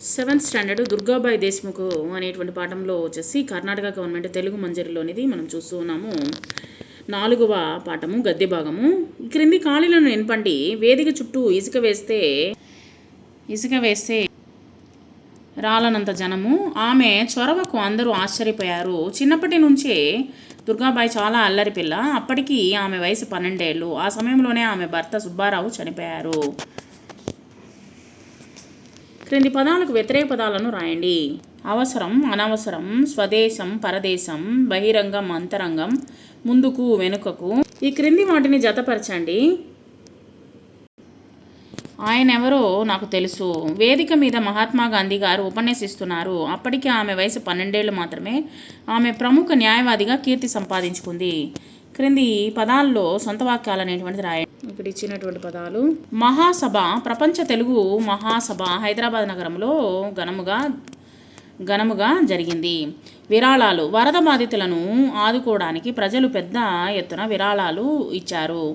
Seventh standard Durgabai Deshmukh అనేటువంటి పాఠంలో వచ్చేసి కర్ణాటక గవర్నమెంట్ తెలుగు మంజరిలోనిది మనం చూస్తూ ఉన్నాము. 4వ పాఠము గద్య భాగము. క్రింది ఖాళీలను నింపండి. వేదిక చుట్టూ ఇసుక వేస్తే రాలనంత జనము. ఆమె చొరవకు అందరూ ఆశ్చర్యపోయారు. చిన్నప్పటి నుంచే దుర్గాబాయి చాలా అల్లరి పిల్ల. అప్పటికి ఆమె వయసు 12 ఏళ్ళు. ఆ సమయంలోనే ఆమె భర్త సుబ్బారావు చనిపోయారు. క్రింది పదాలకు వ్యతిరేక పదాలను రాయండి. అవసరం, అనవసరం, స్వదేశం, పరదేశం, బహిరంగం, అంతరంగం, ముందుకు, వెనుకకు. ఈ క్రింది వాటిని జతపరచండి. ఆయనెవరో నాకు తెలుసు. వేదిక మీద మహాత్మా గాంధీ గారు ఉపన్యసిస్తున్నారు. అప్పటికి ఆమె వయసు 12 ఏళ్ళు మాత్రమే. ఆమె ప్రముఖ న్యాయవాదిగా కీర్తి సంపాదించుకుంది. క్రింది పదాల్లో సొంత వాక్యాలు అనేటువంటిది రాయండి. ఇక్కడ ఇచ్చినటువంటి పదాలు: మహాసభ, ప్రపంచ తెలుగు మహాసభ హైదరాబాద్ నగరంలో ఘనముగా జరిగింది. విరాళాలు, వరద బాధితులను ఆదుకోవడానికి ప్రజలు పెద్ద ఎత్తున విరాళాలు ఇచ్చారు.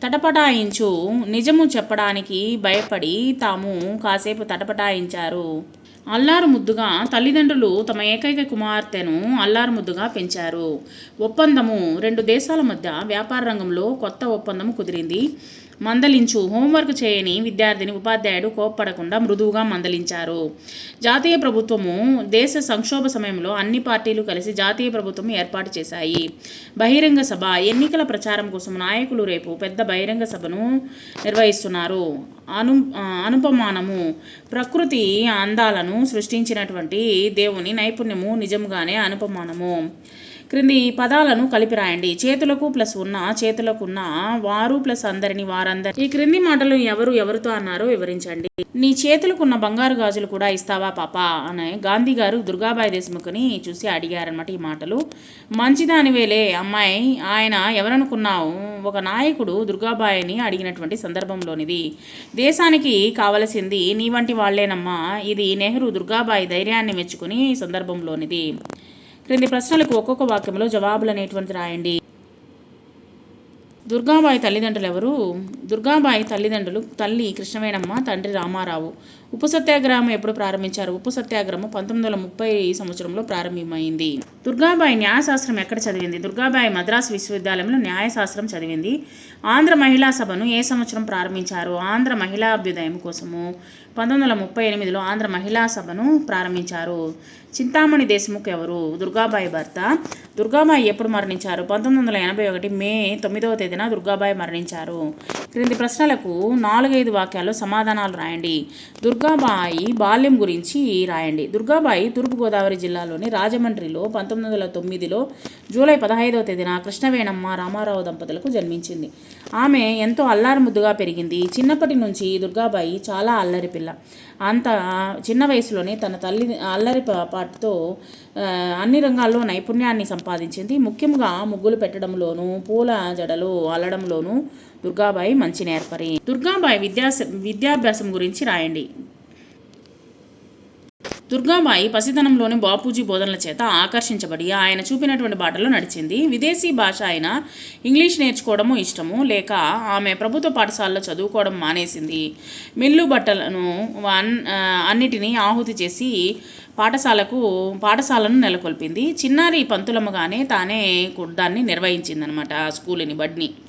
తటపటాయించు, నిజము చెప్పడానికి భయపడి తాము కాసేపు తటపటాయించారు. అల్లారు ముద్దుగా, తల్లిదండ్రులు తమ ఏకైక కుమార్తెను అల్లారు ముద్దుగా పెంచారు. ఒప్పందము, 2 దేశాల మధ్య వ్యాపార రంగంలో కొత్త ఒప్పందం కుదిరింది. మందలించు, హోంవర్క్ చేయని విద్యార్థిని ఉపాధ్యాయుడు కోప్పడకుండా మృదువుగా మందలించారు. జాతీయ ప్రభుత్వము, దేశ సంక్షోభ సమయంలో అన్ని పార్టీలు కలిసి జాతీయ ప్రభుత్వం ఏర్పాటు చేశాయి. బహిరంగ సభ, ఎన్నికల ప్రచారం కోసం నాయకులు రేపు పెద్ద బహిరంగ సభను నిర్వహిస్తున్నారు. అనుపమానము, ప్రకృతి అందాలను సృష్టించినటువంటి దేవుని నైపుణ్యము నిజంగానే అనుపమానము. క్రింది పదాలను కలిపి రాయండి. చేతులకు ప్లస్ ఉన్న, చేతులకున్న, వారు ప్లస్ అందరిని, వారందరి. ఈ క్రింది మాటలు ఎవరితో అన్నారో వివరించండి. నీ చేతులకున్న బంగారు గాజులు కూడా ఇస్తావా పాపా అని గాంధీ గారు దుర్గాబాయి దేశ్ముఖ్ని చూసి అడిగారన్నమాట ఈ మాటలు. మంచిదానివేలే అమ్మాయి, ఆయన ఎవరనుకున్నావు? ఒక నాయకుడు దుర్గాబాయిని అడిగినటువంటి సందర్భంలోనిది. దేశానికి కావలసింది నీ వంటి వాళ్లేనమ్మా. ఇది నెహ్రూ దుర్గాబాయి ధైర్యాన్ని మెచ్చుకుని సందర్భంలోనిది. క్రింది ప్రశ్నలకు ఒక్కొక్క వాక్యంలో జవాబులు అనేటువంటి రాయండి. దుర్గాబాయి తల్లిదండ్రులు ఎవరు? దుర్గాబాయి తల్లిదండ్రులు తల్లి కృష్ణవేణమ్మ, తండ్రి రామారావు. ఉప్పు సత్యాగ్రహం ఎప్పుడు ప్రారంభించారు? ఉప్పు సత్యాగ్రహం 1930 సంవత్సరంలో ప్రారంభమైంది. దుర్గాబాయి న్యాయశాస్త్రం ఎక్కడ చదివింది? దుర్గాబాయి మద్రాసు విశ్వవిద్యాలయంలో న్యాయశాస్త్రం చదివింది. ఆంధ్ర మహిళా సభను ఏ సంవత్సరం ప్రారంభించారు? ఆంధ్ర మహిళా అభ్యుదయం కోసము 1938లో ఆంధ్ర మహిళా సభను ప్రారంభించారు. చింతామణి దేశ్ముఖ్ ఎవరు? దుర్గాబాయి భర్త. దుర్గాబాయి ఎప్పుడు మరణించారు? 1981 మే 9వ తేదీన దుర్గాబాయి మరణించారు. క్రింది ప్రశ్నలకు 4-5 వాక్యాల్లో సమాధానాలు రాయండి. దుర్గాబాయి బాల్యం గురించి రాయండి. దుర్గాబాయి తూర్పుగోదావరి జిల్లాలోని రాజమండ్రిలో 1909లో జూలై 15వ తేదీన కృష్ణవేణమ్మ రామారావు దంపతులకు జన్మించింది. ఆమె ఎంతో అల్లారు ముద్దుగా పెరిగింది. చిన్నప్పటి నుంచి దుర్గాబాయి చాలా అల్లరి పిల్ల. అంత చిన్న వయసులోనే తన తల్లి అల్లరి పాటుతో అన్ని రంగాల్లో నైపుణ్యాన్ని సంపాదించింది. ముఖ్యంగా ముగ్గులు పెట్టడంలోనూ, పూల జడలు అల్లడంలోనూ దుర్గాబాయి మంచి నేర్పరి. దుర్గాబాయి విద్యాభ్యాసం గురించి రాయండి. దుర్గాబాయి పసితనంలోని బాపూజీ బోధనల చేత ఆకర్షించబడి ఆయన చూపినటువంటి బాటలో నడిచింది. విదేశీ భాష అయిన ఇంగ్లీష్ నేర్చుకోవడము ఇష్టము లేక ఆమె ప్రభుత్వ పాఠశాలలో చదువుకోవడం మానేసింది. మిల్లు బట్టలను అన్నిటినీ ఆహుతి చేసి పాఠశాలను నెలకొల్పింది. చిన్నారి పంతులమ్మగానే తానే దాన్ని నిర్వహించిందనమాట, స్కూల్ని, బడిని.